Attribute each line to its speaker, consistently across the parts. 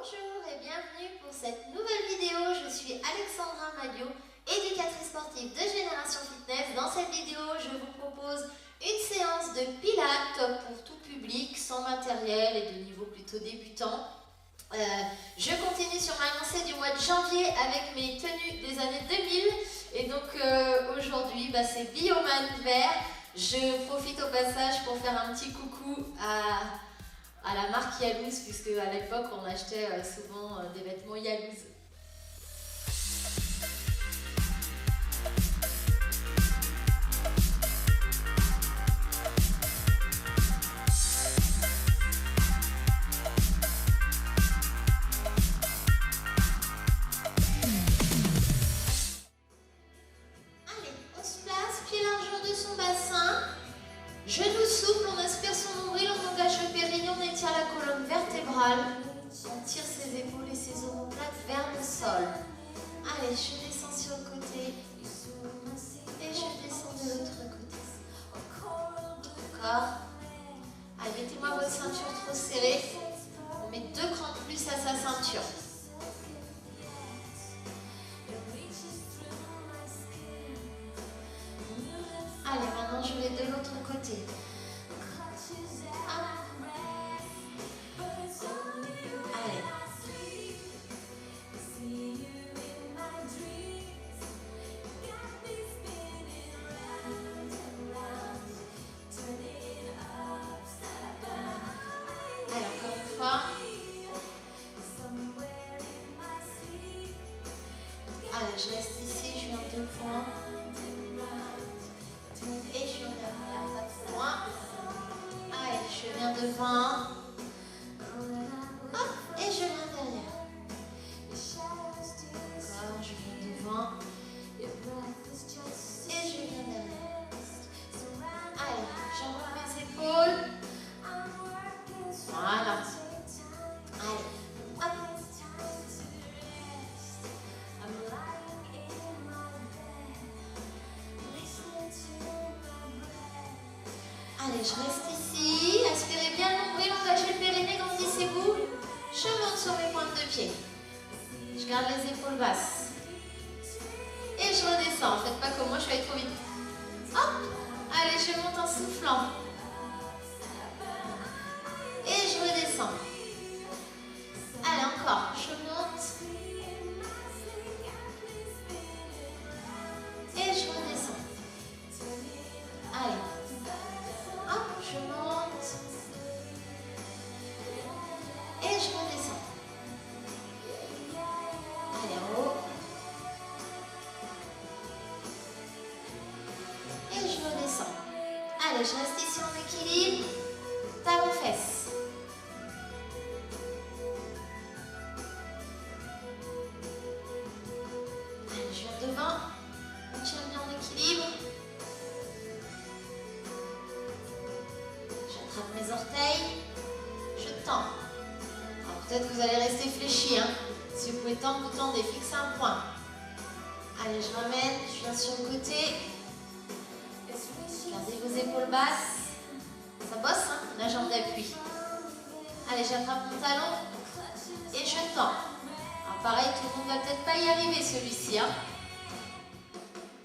Speaker 1: Bonjour et bienvenue pour cette nouvelle vidéo. Je suis Alexandra Maglio, éducatrice sportive de Génération Fitness. Dans cette vidéo, je vous propose une séance de pilates pour tout public, sans matériel et de niveau plutôt débutant. Je continue sur ma lancée du mois de janvier avec mes tenues des années 2000. Et donc aujourd'hui, c'est Bioman vert. Je profite au passage pour faire un petit coucou à la marque Yalouz, puisque à l'époque on achetait souvent des vêtements Yalouz. Allez, on se place, pied largeur de son bassin. Genoux souples, on aspire son nombril, on engage le périnée, on étire la colonne vertébrale. On tire ses épaules et ses omoplates vers le sol. Allez, je descends sur le côté. Et je descends de l'autre côté. Encore. Allez, mettez-moi votre ceinture trop serrée. On met 2 crans de plus à sa ceinture. Allez, maintenant je vais de l'autre côté. Allez. Allez, encore une fois. Allez, je reste ici, je viens 2 points. Et je viens derrière, pas loin. Allez, je viens devant. Hop, et je viens derrière. Encore, je viens devant. Et je viens derrière. Allez, j'envoie mes épaules. Voilà. Allez, hop. Allez, je reste ici. Aspirez bien le nombril, engagez le périnée, grandissez-vous. Je monte sur mes pointes de pied. Je garde les épaules basses. Et je redescends. Faites pas comme moi, je vais aller trop vite. Hop. Allez, je monte en soufflant. Et je redescends. Allez, encore. Je monte. Et je redescends. Allez. Hop, je monte. Et je redescends. Allez, en haut. Et je redescends. Allez, je reste ici en équilibre. Talons fesses. Allez, je viens devant. On tient bien en équilibre. J'attrape mes orteils. Je tends. Alors peut-être que vous allez rester fléchi. Si vous pouvez tendre, vous tendez. Fixez un point. Allez, je ramène. Je viens sur le côté. Gardez vos épaules basses. Ça bosse, la jambe d'appui. Allez, j'attrape mon talon. Et je tends. Alors pareil, tout le monde ne va peut-être pas y arriver celui-ci.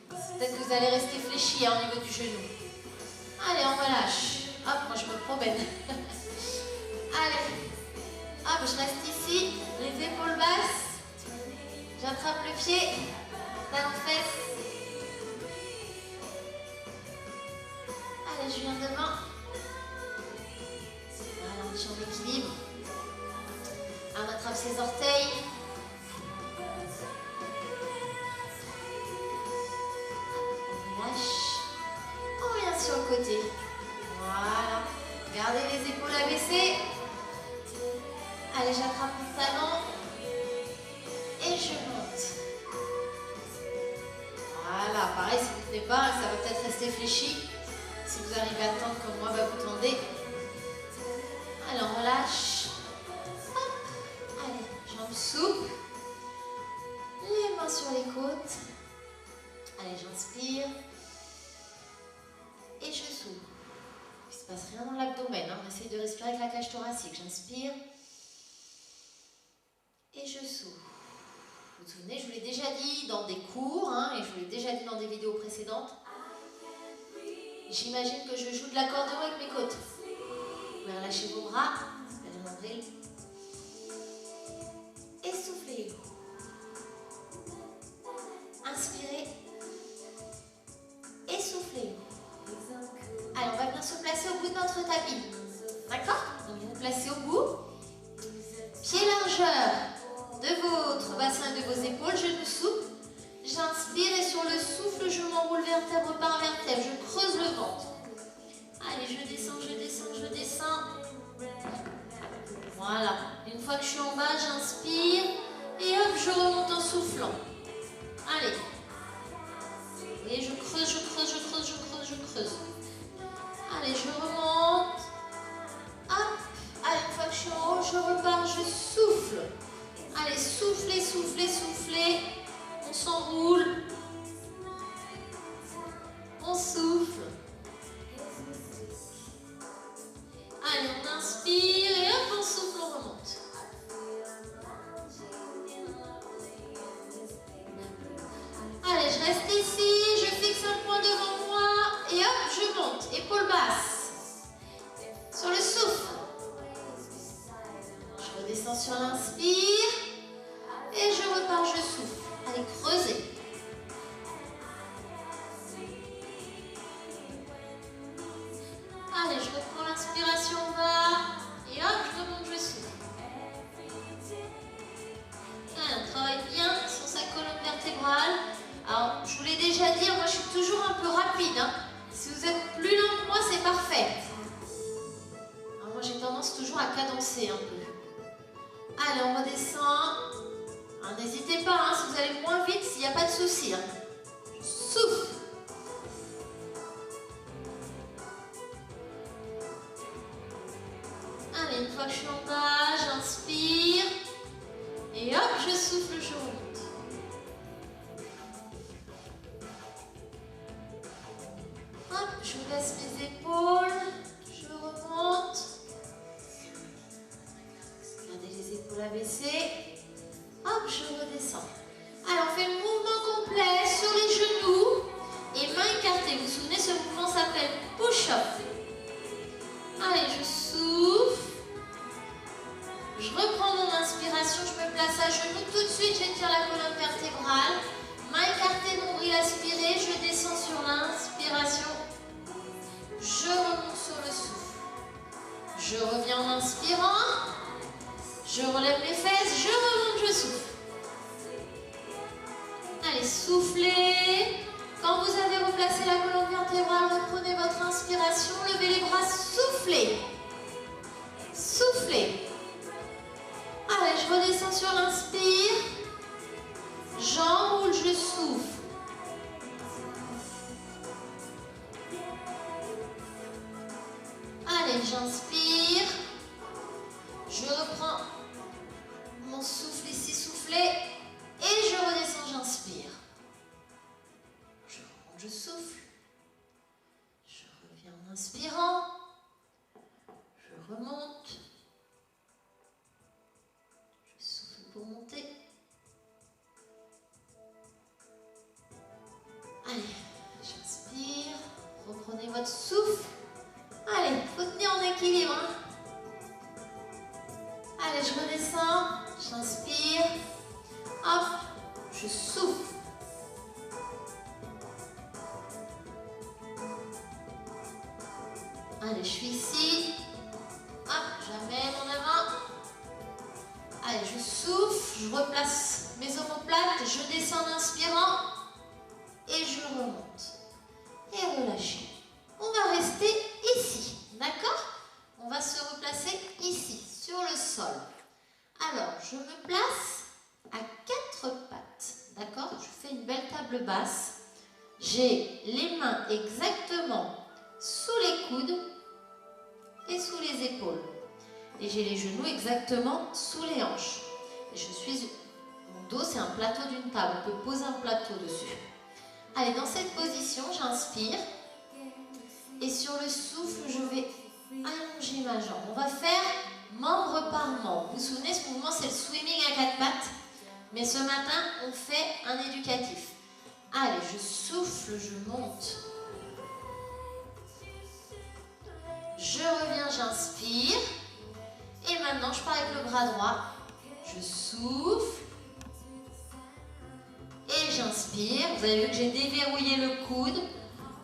Speaker 1: Peut-être que vous allez rester fléchi au niveau du genou. Allez, on relâche. Hop, moi je me promène. Allez. Hop, je reste ici. Les épaules basses. J'attrape le pied. Talon fesses. Allez, je viens devant. Voilà, on est en équilibre. On attrape ses orteils. On relâche. On vient sur le côté. Voilà. Gardez les épaules abaissées. Allez, j'attrape mon talon. Et je monte. Voilà, pareil, si vous ne tenez pas, ça va peut-être rester fléchi. Si vous arrivez à tendre comme moi, vous tendez. Allez, on relâche. Hop. Allez, jambes souples. Les mains sur les côtes. Allez, j'inspire. Et je s'ouvre. Il ne se passe rien dans l'abdomen. On essaye de respirer avec la cage thoracique. J'inspire. vous souvenez, je vous l'ai déjà dit dans des cours, hein, et je vous l'ai déjà dit dans des vidéos précédentes. J'imagine que je joue de l'accordéon avec mes côtes. Vous pouvez relâcher vos bras, le nombril. Essoufflez. Inspirez. Essoufflez. Allez, on va bien se placer au bout de notre tapis. D'accord? Donc vous vous placez au bout. Pied largeur de votre bassin et de vos épaules, genoux souples. J'inspire et sur le souffle, je m'enroule vertèbre par vertèbre. Je creuse le ventre. Allez, je descends, je descends, je descends. Voilà. Une fois que je suis en bas, j'inspire. Et hop, je remonte en soufflant. Allez. Et je creuse, je creuse, je creuse, je creuse, je creuse. Allez, je remonte. Hop. Allez, une fois que je suis en haut, je repars, je souffle. Allez, soufflez, soufflez, soufflez. On s'enroule. On souffle. Allez, on inspire et hop, on souffle, on remonte. Allez, je reste ici, je fixe un point devant moi et hop, je monte. Épaules basses. Sur le souffle. Je redescends sur l'inspire et je repars, je souffle. Allez, creusez. Allez, je reprends l'inspiration bas et hop, je remonte, je souffle. Allez, on travaille bien sur sa colonne vertébrale. Alors, je vous l'ai déjà dit, moi je suis toujours un peu rapide. Hein. Si vous êtes plus lent que moi, c'est parfait. Alors, moi j'ai tendance toujours à cadencer un peu. Allez, on redescend. N'hésitez pas, hein, si vous allez moins vite, s'il n'y a pas de souci. Hein. Souffle. Allez, une fois que je suis en bas, j'inspire. Et hop, je souffle, je remonte. Hop, je baisse mes épaules. Je remonte. Gardez les épaules abaissées. Hop, je redescends. Alors, on fait le mouvement complet sur les genoux et mains écartées. Vous vous souvenez, ce mouvement s'appelle push-up. Allez, je souffle. Je reprends mon inspiration, je me place à genoux. Tout de suite, j'étire la colonne vertébrale. Mains écartées, nombril aspiré. Je descends sur l'inspiration. Je remonte sur le souffle. Je reviens en inspirant. Je relève les fesses, je remonte, je souffle. Allez, soufflez. Quand vous avez replacé la colonne vertébrale, reprenez votre inspiration, levez les bras, soufflez. Soufflez. Allez, je redescends sur l'inspire. J'enroule, je souffle. Allez, j'inspire. Je reprends mon souffle ici, soufflez. Et je redescends, j'inspire. Je remonte, je souffle. Je reviens en inspirant. Je remonte. Je souffle pour monter. Allez, j'inspire. Reprenez votre souffle. Allez, il faut tenir en équilibre. Hein. Allez, je redescends. J'inspire. Hop, je souffle. Allez, je suis ici. Hop, j'amène en avant. Allez, je souffle, je replace mes omoplates, je descends en inspirant et je remonte. Et relâchez. On va rester ici, d'accord? On va se replacer ici, sur le sol. Alors, je me place à 4 pattes, d'accord? Je fais une belle table basse. J'ai les mains exactement sous les coudes et sous les épaules. Et j'ai les genoux exactement sous les hanches. Et mon dos, c'est un plateau d'une table. On peut poser un plateau dessus. Allez, dans cette position, j'inspire. Et sur le souffle, je vais allonger ma jambe. On va faire membre par membre. Vous vous souvenez, ce mouvement, c'est le swimming à 4 pattes. Mais ce matin, on fait un éducatif. Allez, je souffle, je monte. Je reviens, j'inspire. Et maintenant, je pars avec le bras droit. Je souffle. Et j'inspire. Vous avez vu que j'ai déverrouillé le coude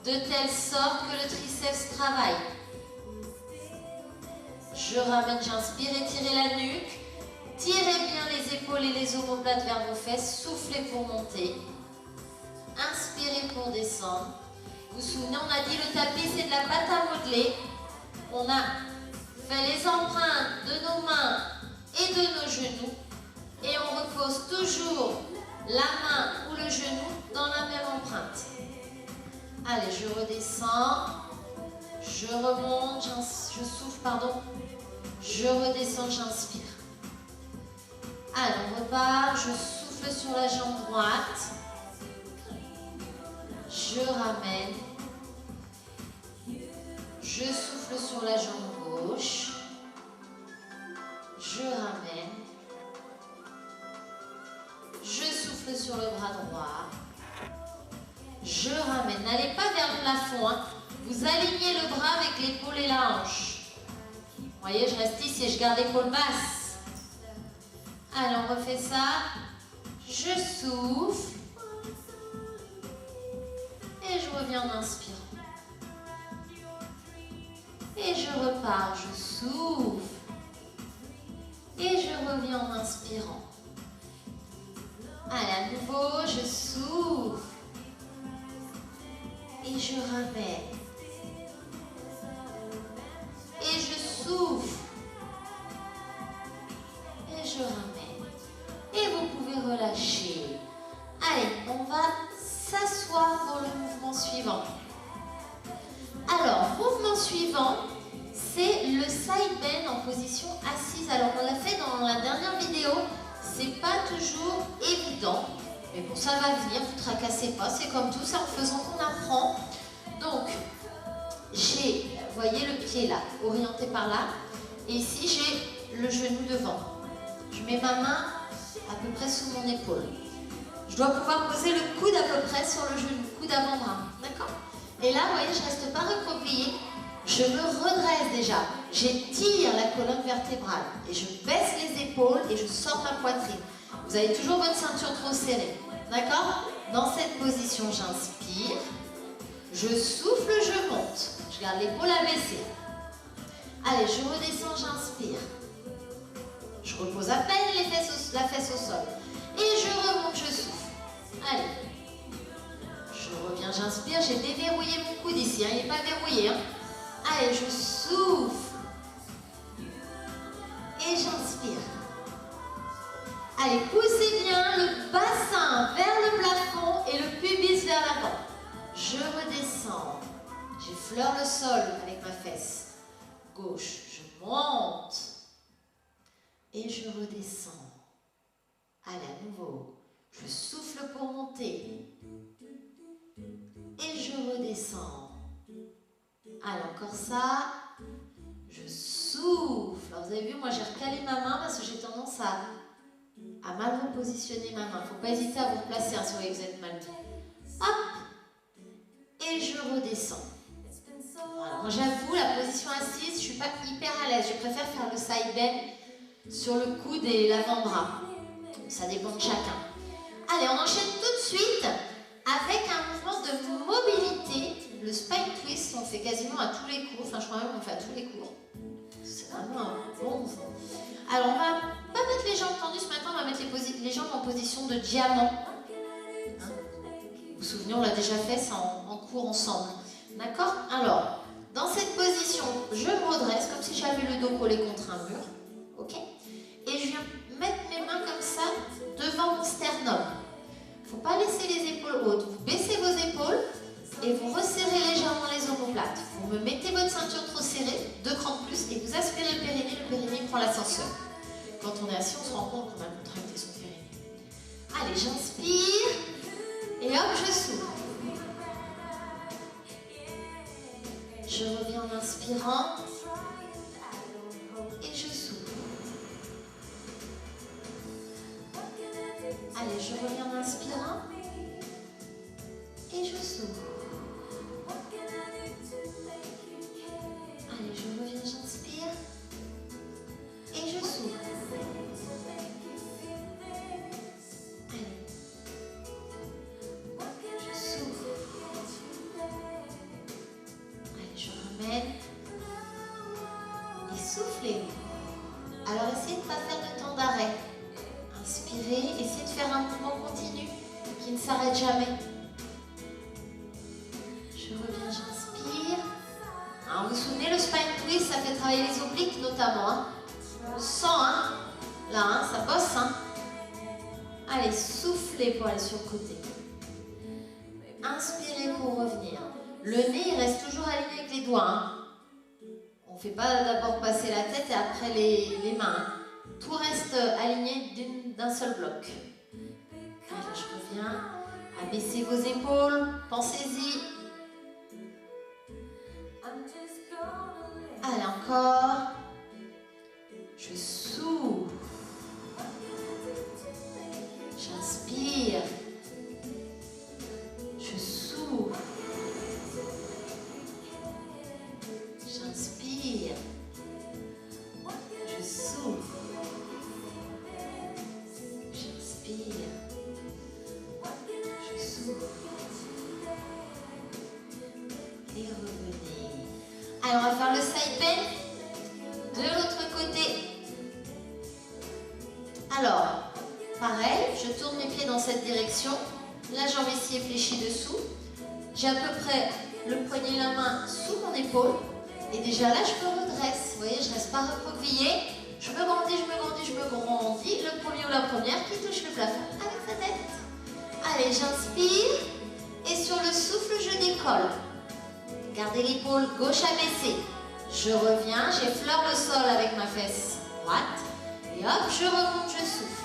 Speaker 1: de telle sorte que le triceps travaille. Je ramène, j'inspire, étirez la nuque. Tirez bien les épaules et les omoplates vers vos fesses. Soufflez pour monter. Inspirez pour descendre. Vous vous souvenez, on a dit le tapis, c'est de la pâte à modeler. On a fait les empreintes de nos mains et de nos genoux. Et on repose toujours la main ou le genou dans la même empreinte. Allez, je redescends. Je remonte, je souffle, pardon. Je redescends, j'inspire. Allez, on repart. Je souffle sur la jambe droite. Je ramène. Je souffle sur la jambe gauche. Je ramène. Je souffle sur le bras droit. Je ramène. N'allez pas vers le plafond. Hein. Vous alignez le bras avec l'épaule et la hanche. Vous voyez, je reste ici et je garde l'épaule basse. Allez, on refait ça. Je souffle. Et je reviens en inspirant. Et je repars. Je souffle. Et je reviens en inspirant. Allez, à nouveau, je souffle. Et je ramène. Et je souffle. Et je ramène. Et vous pouvez relâcher. Allez, on va s'asseoir dans le mouvement suivant. Alors, mouvement suivant, c'est le side bend en position assise. Alors, on l'a fait dans la dernière vidéo. C'est pas toujours évident. Mais bon, ça va venir, vous ne tracassez pas. C'est comme tout, c'est en faisant qu'on apprend. Donc, j'ai, vous voyez le pied là, orienté par là. Et ici, j'ai le genou devant. Je mets ma main à peu près sous mon épaule. Je dois pouvoir poser le coude à peu près sur le genou, coude avant-bras. D'accord? Et là, vous voyez, je ne reste pas recroquevillée. Je me redresse déjà. J'étire la colonne vertébrale. Et je baisse les épaules et je sors ma poitrine. Vous avez toujours votre ceinture trop serrée. D'accord? Dans cette position, j'inspire. Je souffle, je monte. Je garde l'épaule abaissée. Allez, je redescends, j'inspire. Je repose à peine la fesse au sol. Et je remonte, je souffle. Allez. Je reviens, j'inspire. J'ai déverrouillé mon coude ici. Hein. Il n'est pas verrouillé. Hein. Allez, je souffle. Et j'inspire. Allez, poussez bien le bassin vers le plafond et le pubis vers l'avant. Je redescends. J'effleure le sol avec ma fesse gauche. Je monte. Et je redescends. Allez, à nouveau. Je souffle pour monter. Et je redescends. Allez, encore ça. Je souffle. Alors, vous avez vu, moi j'ai recalé ma main parce que j'ai tendance à mal repositionner ma main. Il ne faut pas hésiter à vous replacer hein, si vous voyez que vous êtes mal mis. Hop. Et je redescends. Voilà. Moi j'avoue, la position assise, je ne suis pas hyper à l'aise. Je préfère faire le side bend sur le coude et l'avant-bras. Ça dépend de chacun. Allez, on enchaîne tout de suite avec un mouvement de mobilité. Le spine twist, on le fait quasiment à tous les cours. Enfin, je crois même qu'on le fait à tous les cours. C'est vraiment un bon mouvement. Alors, on va pas mettre les jambes tendues ce matin, on va mettre les jambes en position de diamant. Hein? Vous vous souvenez, on l'a déjà fait ça en cours ensemble. D'accord? Alors, dans cette position, je me redresse comme si j'avais le dos collé contre un mur. Ok? Et je viens mettre mes mains comme ça devant mon sternum. Il ne faut pas laisser les épaules hautes. Vous baissez vos épaules et vous resserrez légèrement les omoplates. Vous me mettez votre ceinture trop serrée, 2 crans de plus, et vous aspirez le périnée prend l'ascenseur. Quand on est assis, on se rend compte qu'on a contracté son périnée. Allez, j'inspire, et hop, je souffle. Je reviens en inspirant, et je souffle. Allez, je reviens en inspirant. Et je souffle. Allez, je reviens, j'inspire. Et je souffle. Allez. Je souffle. Allez, je ramène. Et soufflez. Alors, essayez de ne pas faire de temps d'arrêt. Inspirez, essayez de faire un mouvement continu qui ne s'arrête jamais. Je reviens, j'inspire. Alors, vous vous souvenez, le spine twist, ça fait travailler les obliques notamment. Hein. On sent, hein. Là, hein, ça bosse. Hein. Allez, soufflez pour aller sur le côté. Inspirez pour revenir. Le nez, il reste toujours aligné avec les doigts. Hein. On ne fait pas d'abord passer la tête et après les mains. Hein. Tout reste aligné d'un seul bloc. Allez, je reviens. Abaissez vos épaules. Pensez-y. Allez, encore. Je souffle. J'inspire. Je souffle. J'inspire. Je souffle. J'inspire. Je souffle. Et revenez. Alors, on va faire le side bend de l'autre côté. Alors, pareil, je tourne mes pieds dans cette direction. La jambe ici est fléchie dessous. J'ai à peu près le poignet et la main sous mon épaule. Et déjà là, je me redresse. Vous voyez, je ne reste pas recroquevillée. Je me grandis, je me grandis, je me grandis. Le premier ou la première qui touche le plafond avec sa tête. Allez, j'inspire. Et sur le souffle, je décolle. Gardez l'épaule gauche abaissée. Je reviens, j'effleure le sol avec ma fesse droite. Et hop, je remonte, je souffle.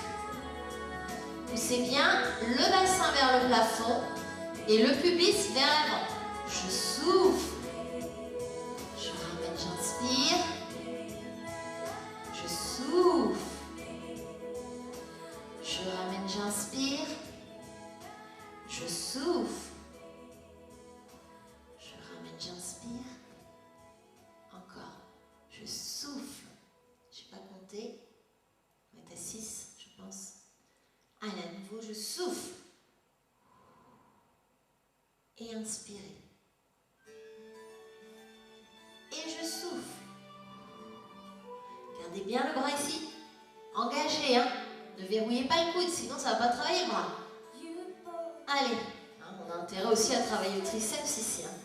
Speaker 1: Poussez bien le bassin vers le plafond et le pubis vers l'avant. Je souffle. Je ramène, j'inspire. Je souffle. Je ramène, j'inspire. Je souffle. Je ramène, j'inspire. Encore. Je souffle. Je n'ai pas compté. On est à 6, je pense. Allez, à nouveau, je souffle. Et inspirez. Et je souffle. Gardez bien le bras ici. Engagé, hein. Ne verrouillez pas le coude, sinon ça ne va pas travailler le bras. Allez. Hein, on a intérêt aussi à travailler le triceps ici. Hein.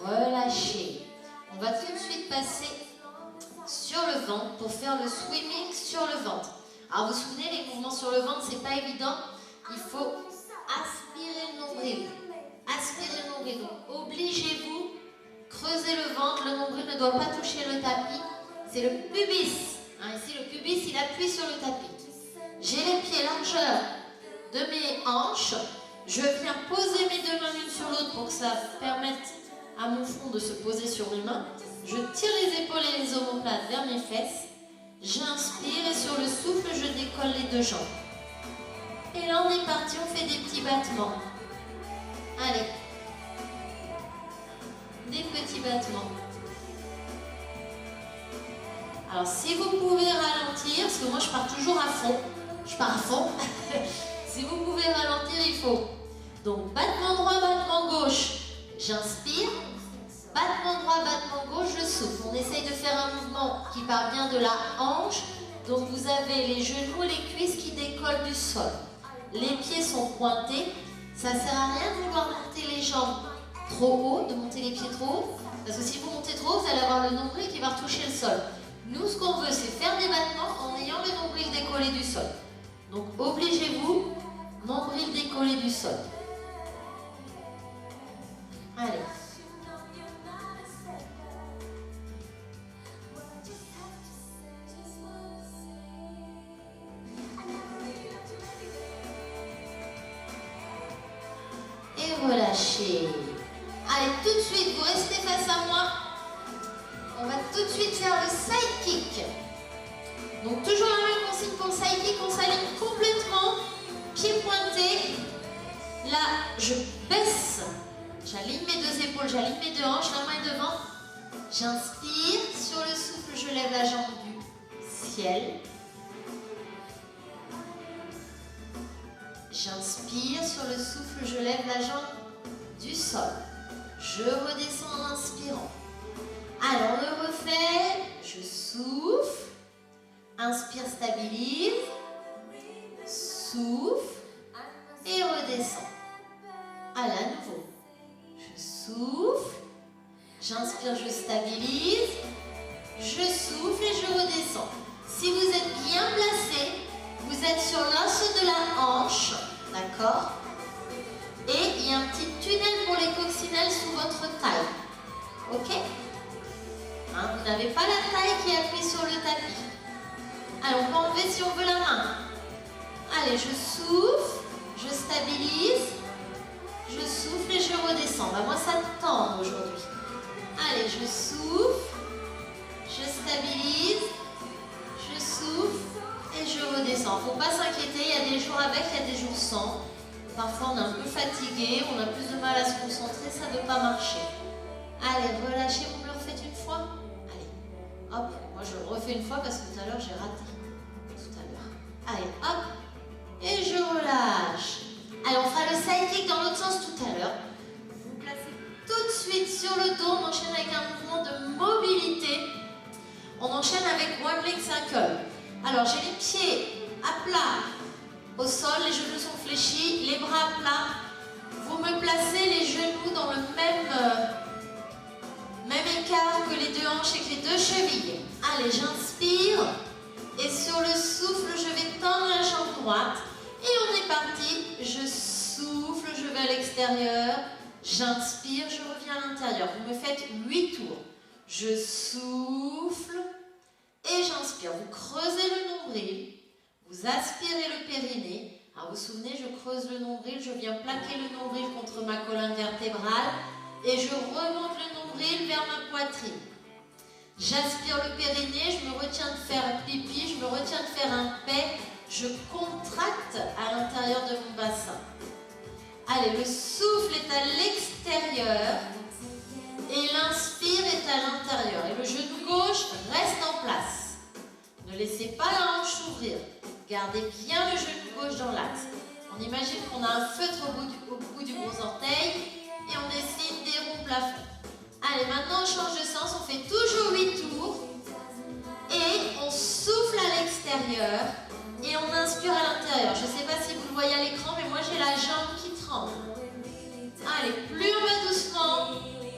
Speaker 1: Relâchez. On va tout de suite passer sur le ventre pour faire le swimming sur le ventre. Alors vous vous souvenez, les mouvements sur le ventre, c'est pas évident. Il faut aspirer le nombril. Aspirer le nombril. Donc obligez-vous, creusez le ventre. Le nombril ne doit pas toucher le tapis. C'est le pubis. Hein, ici, le pubis, il appuie sur le tapis. J'ai les pieds largeur de mes hanches. Je viens poser mes deux mains l'une sur l'autre pour que ça permette à mon front de se poser sur mes mains. Je tire les épaules et les omoplates vers mes fesses. J'inspire et sur le souffle, je décolle les deux jambes. Et là, on est parti, on fait des petits battements. Allez. Des petits battements. Alors, si vous pouvez ralentir, parce que moi, je pars toujours à fond. Je pars à fond. Si vous pouvez ralentir, il faut. Donc, battement droit, battement gauche. J'inspire. Battement droit, battement gauche, je souffle. On essaye de faire un mouvement qui part bien de la hanche. Donc vous avez les genoux et les cuisses qui décollent du sol. Les pieds sont pointés. Ça ne sert à rien de vouloir monter les jambes trop haut, de monter les pieds trop haut. Parce que si vous montez trop haut, vous allez avoir le nombril qui va retoucher le sol. Nous, ce qu'on veut, c'est faire des battements en ayant le nombril décollé du sol. Donc obligez-vous, nombril décollé du sol. Allez. Relâchez. Allez, tout de suite, vous restez face à moi. On va tout de suite faire le side kick. Donc, toujours la même consigne pour le side kick. On s'aligne complètement.
Speaker 2: pieds pointés. Là, je baisse. J'aligne mes deux épaules, j'aligne mes deux hanches, la main est devant. J'inspire. Sur le souffle, je lève la jambe du ciel. J'inspire. Sur le souffle, je lève la jambe du sol. Je redescends en inspirant. Alors, on le refait. Je souffle. Inspire, stabilise. Souffle. Et redescends. À nouveau. Je souffle. J'inspire, je stabilise. Je souffle et je redescends. Si vous êtes bien placé, vous êtes sur l'os de la hanche. D'accord? Et il y a un petit tunnel pour les coccinelles sous votre taille. Ok? Hein, vous n'avez pas la taille qui appuie sur le tapis. Alors, on peut enlever si on veut la main. Allez, je souffle, je stabilise, je souffle et je redescends. Bah, moi, ça tend aujourd'hui. Allez, je souffle, je stabilise, je souffle et je redescends. Il ne faut pas s'inquiéter, il y a des jours avec, il y a des jours sans. Parfois, on est un peu fatigué, on a plus de mal à se concentrer, ça ne veut pas marcher. Allez, relâchez, vous me le refaites une fois. Allez, hop, moi je le refais une fois parce que tout à l'heure j'ai raté. Tout à l'heure. Allez, hop, et je relâche. Allez, on fera le side kick dans l'autre sens tout à l'heure. Vous placez tout de suite sur le dos, on enchaîne avec un mouvement de mobilité. On enchaîne avec One Leg Circle. Alors, j'ai les pieds à plat au sol, les genoux sont fléchis, les bras à plat. Vous me placez les genoux dans le même écart que les deux hanches et que les deux chevilles. Allez, j'inspire et sur le souffle, je vais tendre la jambe droite. Et on est parti. Je souffle, je vais à l'extérieur. J'inspire, je reviens à l'intérieur. Vous me faites 8 tours. Je souffle et j'inspire. Vous creusez le nombril. Vous aspirez le périnée. Alors vous vous souvenez, je creuse le nombril, je viens plaquer le nombril contre ma colonne vertébrale et je remonte le nombril vers ma poitrine. J'aspire le périnée, je me retiens de faire pipi, je me retiens de faire un paix, je contracte à l'intérieur de mon bassin. Allez, le souffle est à l'extérieur et l'inspire est à l'intérieur. Et le genou gauche reste en place. Ne laissez pas la hanche s'ouvrir. Gardez bien le genou gauche dans l'axe. On imagine qu'on a un feutre au bout du gros orteil et on dessine des ronds plafonds. Allez, maintenant on change de sens, on fait toujours 8 tours et on souffle à l'extérieur et on inspire à l'intérieur. Je ne sais pas si vous le voyez à l'écran, mais moi j'ai la jambe qui tremble. Allez, plus on va doucement,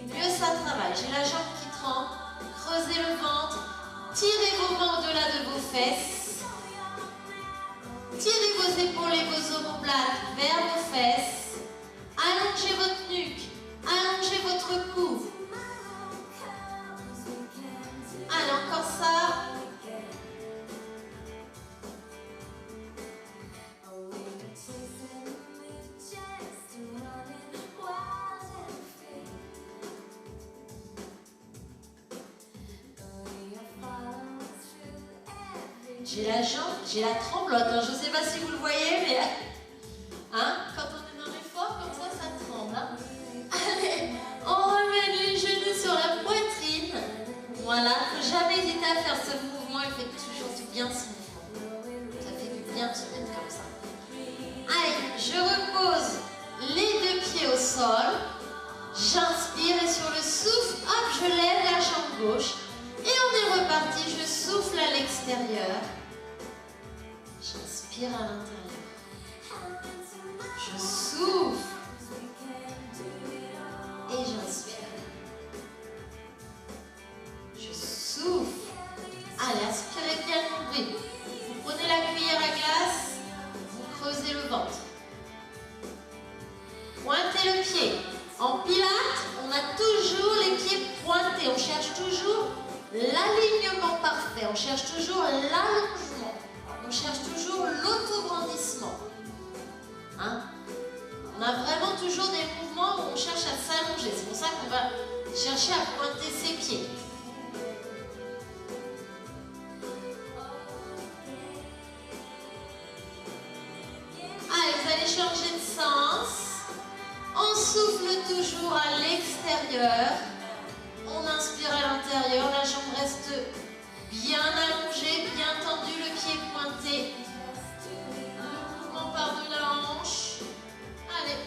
Speaker 2: mieux ça travaille. J'ai la jambe qui tremble, creusez le ventre, tirez vos mains au-delà de vos fesses. Tirez vos épaules et vos omoplates vers vos fesses. Allongez votre nuque. Allongez votre cou. Allez, encore ça. J'ai la jambe, j'ai la tremblote, hein. Je ne sais pas si vous le voyez, mais hein, quand on est dans l'effort, comme ça tremble. Hein. Allez, on remet les genoux sur la poitrine. Voilà, il ne faut jamais hésiter à faire ce mouvement, il fait toujours du bien ce mouvement. Ça fait du bien de se mettre comme ça. Allez, je repose les deux pieds au sol. J'inspire et sur le souffle, hop, je lève la jambe gauche. Et on est reparti, je souffle à l'extérieur. J'inspire à l'intérieur. Je souffle. Et j'inspire. Je souffle. Allez, aspirez bien le nombril. Vous prenez la cuillère à glace, vous creusez le ventre. Pointez le pied. En pilates, on a toujours les pieds pointés. On cherche toujours l'alignement parfait, on cherche toujours l'allongement, on cherche toujours l'autograndissement. Hein? On a vraiment toujours des mouvements où on cherche à s'allonger. C'est pour ça qu'on va chercher à pointer ses pieds. Allez, changer de sens. On souffle toujours à l'extérieur. On inspire à l'intérieur. La jambe reste bien allongée, bien tendue, le pied pointé. Le mouvement part de la hanche. Allez.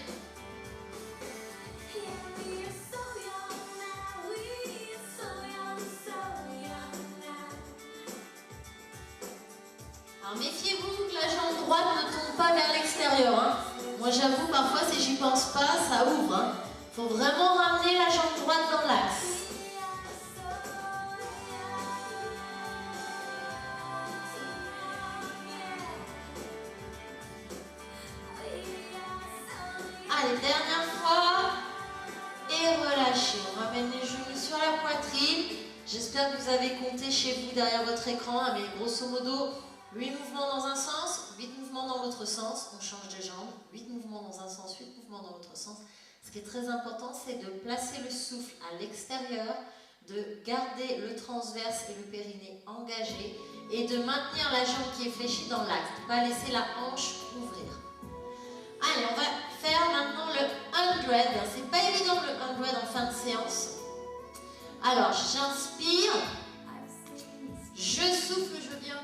Speaker 2: Alors méfiez-vous que la jambe droite ne tombe pas vers l'extérieur. Hein. Moi j'avoue, parfois si j'y pense pas, ça ouvre. Hein. Faut vraiment ramener la jambe droite dans l'axe. Allez, dernière fois. Et relâchez. On ramène les genoux sur la poitrine. J'espère que vous avez compté chez vous derrière votre écran. Mais grosso modo, 8 mouvements dans un sens, 8 mouvements dans l'autre sens. On change de jambe. 8 mouvements dans un sens, 8 mouvements dans l'autre sens. Ce qui est très important, c'est de placer le souffle à l'extérieur, de garder le transverse et le périnée engagés et de maintenir la jambe qui est fléchie dans l'axe. Ne pas laisser la hanche ouvrir. Allez, on va faire maintenant le 100. C'est pas évident le 100 en fin de séance. Alors, j'inspire. Je souffle, je viens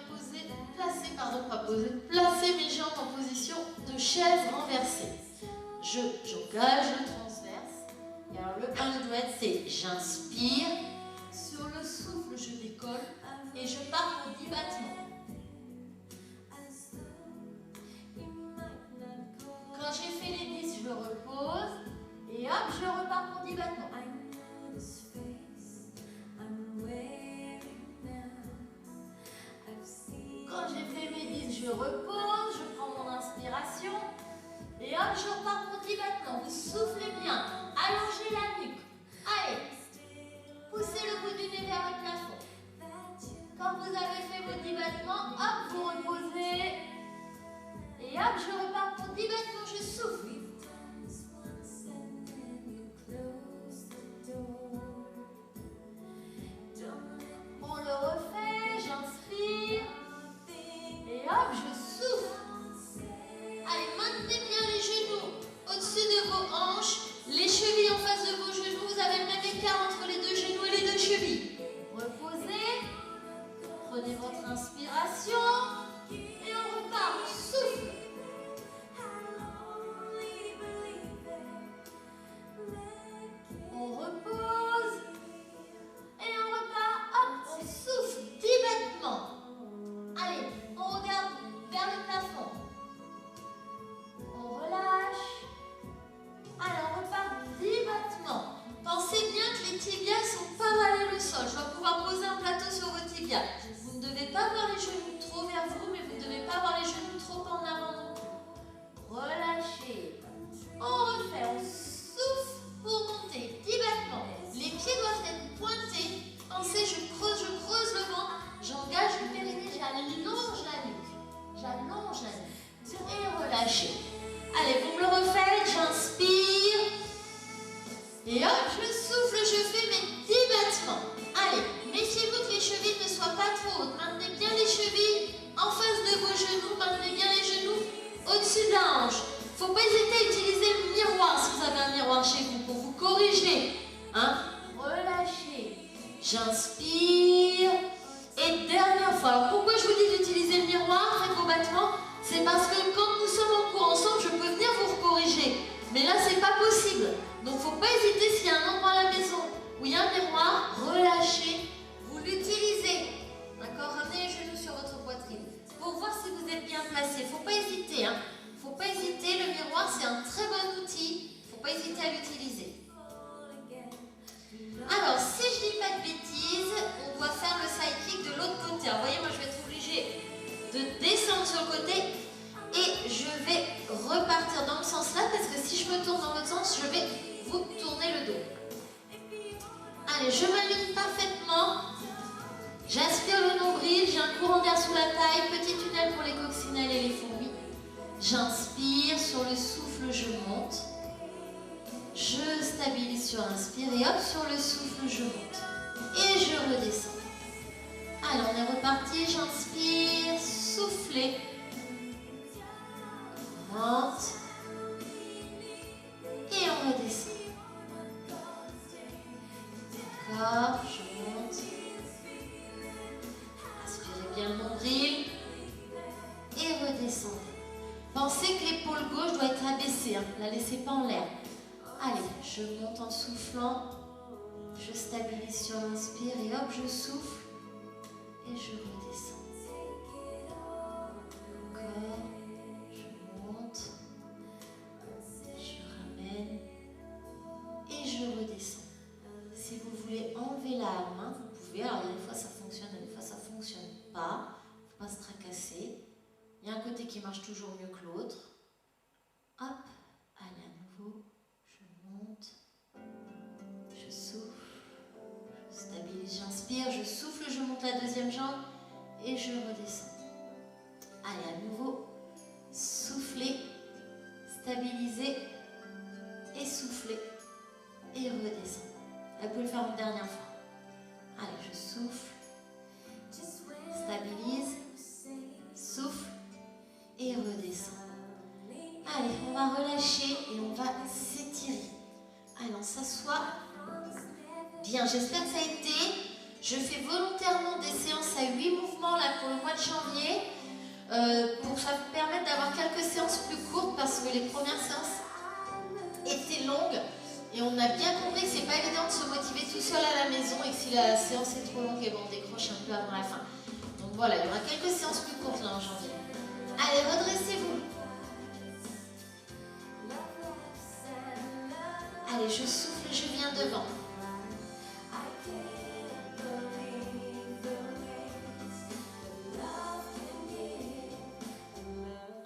Speaker 2: placer mes jambes en position de chaise renversée. J'engage le transverse. Et alors, le 100, c'est j'inspire. Sur le souffle, je décolle et je pars pour 10 battements. Quand j'ai fait les 10, je repose et hop, je repars pour 10 battements. Quand j'ai fait mes 10, je repose, je prends mon inspiration et hop, je repars pour 10 battements. Vous soufflez bien, allongez la nuque. Allez, poussez le bout du nez vers le plafond. Quand vous avez fait vos 10 battements, hop, vous reposez. Et hop, je repars pour 10 battements, je souffle. On le refait, j'inspire. Et hop, je souffle. Allez, maintenez bien les genoux au-dessus de vos hanches, les chevilles en face de vos genoux. Vous avez le même écart entre les deux genoux et les deux chevilles. Reposez. Prenez votre inspiration. Et on repart, on souffle. On repose. Et on repart, hop, on souffle. 10 battements. Allez, on regarde vers le plafond. On relâche. Allez, on repart 10 battements. Pensez bien que les tibias sont parallèles au sol. Je vais pouvoir poser un plateau sur vos tibias. Vous ne devez pas avoir les genoux trop vers vous, mais vous ne devez pas avoir les genoux trop en avant non plus. Relâchez. On refait, on souffle pour monter. 10 battements. Les pieds doivent être pointés. Pensez, je creuse le ventre. J'engage le périnée, j'allonge la nuque. Et relâchez. Allez, vous me le refaites. J'inspire. Et hop, je souffle, je fais mes 10 battements. Allez, méfiez-vous que les chevilles ne soient pas trop hautes. Maintenez bien les chevilles en face de vos genoux. Maintenez bien les genoux au-dessus de la hanche. Il ne faut pas hésiter à utiliser le miroir si vous avez un miroir chez vous pour vous corriger. Hein? Relâchez. J'inspire. Et dernière fois. Alors pourquoi je vous dis d'utiliser le miroir après vos battements? C'est parce que quand nous sommes en cours ensemble, je peux venir vous corriger. Mais là, c'est pas possible. Donc, faut pas hésiter s'il y a un endroit à la maison où il y a un miroir, relâchez, vous l'utilisez. D'accord? Ramenez les genoux sur votre poitrine pour voir si vous êtes bien placé. Faut pas hésiter. Hein? Faut pas hésiter. Le miroir, c'est un très bon outil. Faut pas hésiter à l'utiliser. Alors, si je dis pas de bêtises, on doit faire le side kick de l'autre côté. Alors, vous voyez, moi, je vais être obligée de descendre sur le côté et je vais repartir dans le sens là parce que si je me tourne dans votre sens, je vais vous tourner le dos. Allez, je m'aligne parfaitement. J'aspire le nombril, j'ai un courant d'air sous la taille, petit tunnel pour les coccinelles et les fourmis. J'inspire, sur le souffle, je monte. Je stabilise sur inspire et hop, sur le souffle, je monte. Et je redescends. Allez, on est reparti, j'inspire, soufflez. Monte. pensez que l'épaule gauche doit être abaissée, hein. Ne la laissez pas en l'air. Allez, je monte en soufflant, je stabilise sur l'inspire et hop, je souffle et je redescends. Encore, je monte, je ramène et je redescends. Si vous voulez enlever la main, vous pouvez. Alors, des fois ça fonctionne, des fois ça ne fonctionne pas. Il ne faut pas se tracasser. Il y a un côté qui marche toujours mieux que l'autre. Hop, allez à nouveau. Je monte, je souffle, je stabilise, j'inspire, je souffle, je monte la deuxième jambe et je redescends. Allez, à nouveau, souffler, stabiliser et souffler et redescendre. Vous pouvez le faire une dernière fois. Allez, je souffle, stabilise, souffle et redescends. Allez, on va relâcher et on va s'étirer. Allez, on s'assoit. Bien, j'espère que ça a été. Je fais volontairement des séances à 8 mouvements là pour le mois de janvier. Pour ça vous permettre d'avoir quelques séances plus courtes parce que les premières séances étaient longues. Et on a bien compris que c'est pas évident de se motiver tout seul à la maison et que si la séance est trop longue, et bon, on décroche un peu avant la fin. Donc voilà, il y aura quelques séances plus courtes là en janvier. Allez, redressez-vous. Allez, je souffle, je viens devant.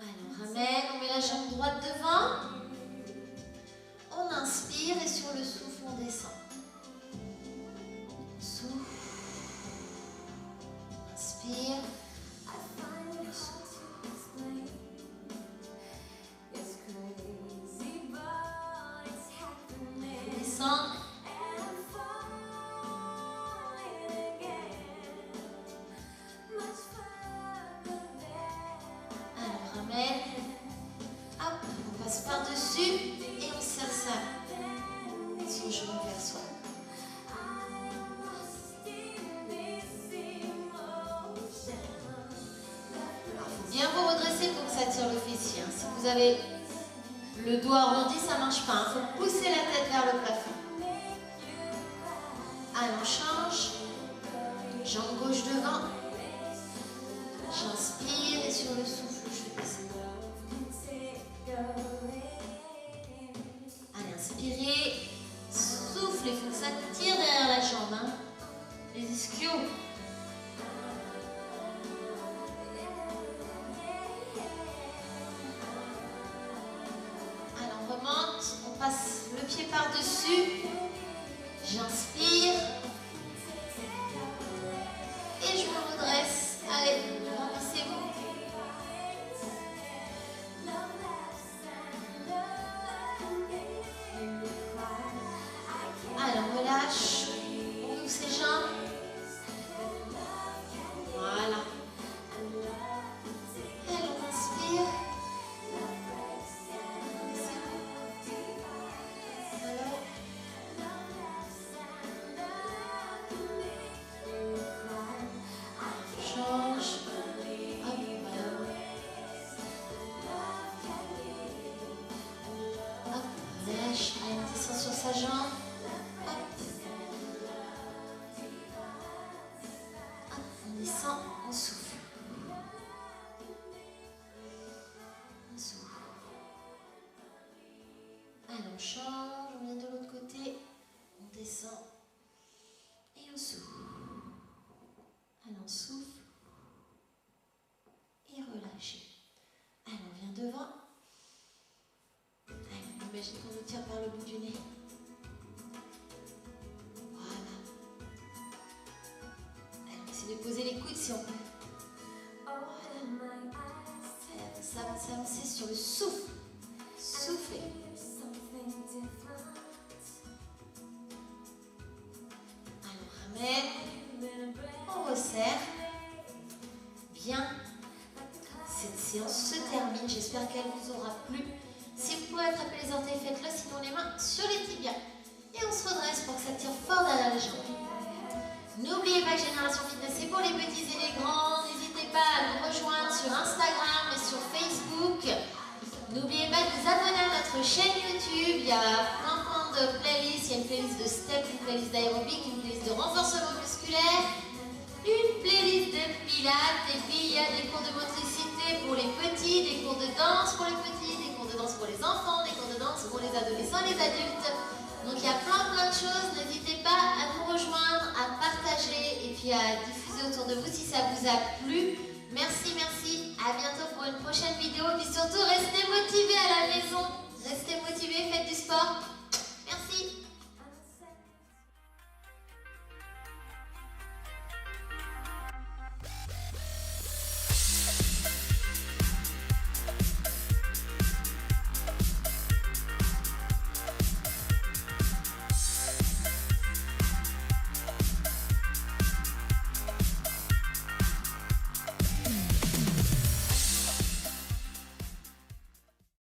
Speaker 2: Allez, on ramène, on met la jambe droite devant. On inspire et sur le souffle, on descend. On souffle. On inspire. On souffle. On descend. Alors, on ramène. Hop, on passe par-dessus et on serre ça. Son genou vers soi. Alors, faut bien vous redresser pour que ça tire le fessier. Si vous avez le dos arrondi, ça ne marche pas. Il faut pousser la tête vers le plafond. Allez, on change. Jambe gauche devant. J'inspire et sur le souffle, je descends. Allez, inspirez. Souffle, il faut que ça tire derrière la jambe. Hein. Les ischios. Allez, on remonte. On passe le pied par-dessus. J'inspire. Et je me redresse. Allez, remplissez-vous. Allez, on relâche. On ouvre ses jambes. Voilà. Allez, on inspire. Alors. Change. Hop, voilà. Hop, on relâche. Allez, on descend sur sa jambe. On descend, on souffle. On souffle. Allez, on change, on vient de l'autre côté. On descend et on souffle. Allez, on souffle et relâchez. Allez, on vient devant. Allez, on imagine qu'on nous tire par le bout du nez. De poser les coudes si on peut. Voilà. Allez, avancer sur le souffle. Soufflez. Alors, on ramène. On resserre. Bien. Cette séance se termine. J'espère qu'elle vous aura plu. Si vous pouvez attraper les orteils, faites-le. Sinon, les mains sur les tibias. Et on se redresse pour que ça tire fort derrière les jambes. N'oubliez pas que Génération Fitness, c'est pour les petits et les grands. N'hésitez pas à nous rejoindre sur Instagram et sur Facebook.
Speaker 1: chaîne YouTube, il y a plein de playlists. Il y a une playlist de step, une playlist d'aérobic, une playlist de renforcement musculaire, une playlist de pilates, et puis il y a des cours de motricité pour les petits, des cours de danse pour les petits, des cours de danse pour les enfants, des cours de danse pour les adolescents et les adultes. Donc il y a plein de choses. N'hésitez pas à nous rejoindre, à partager et puis à diffuser autour de vous si ça vous a plu. Merci, à bientôt.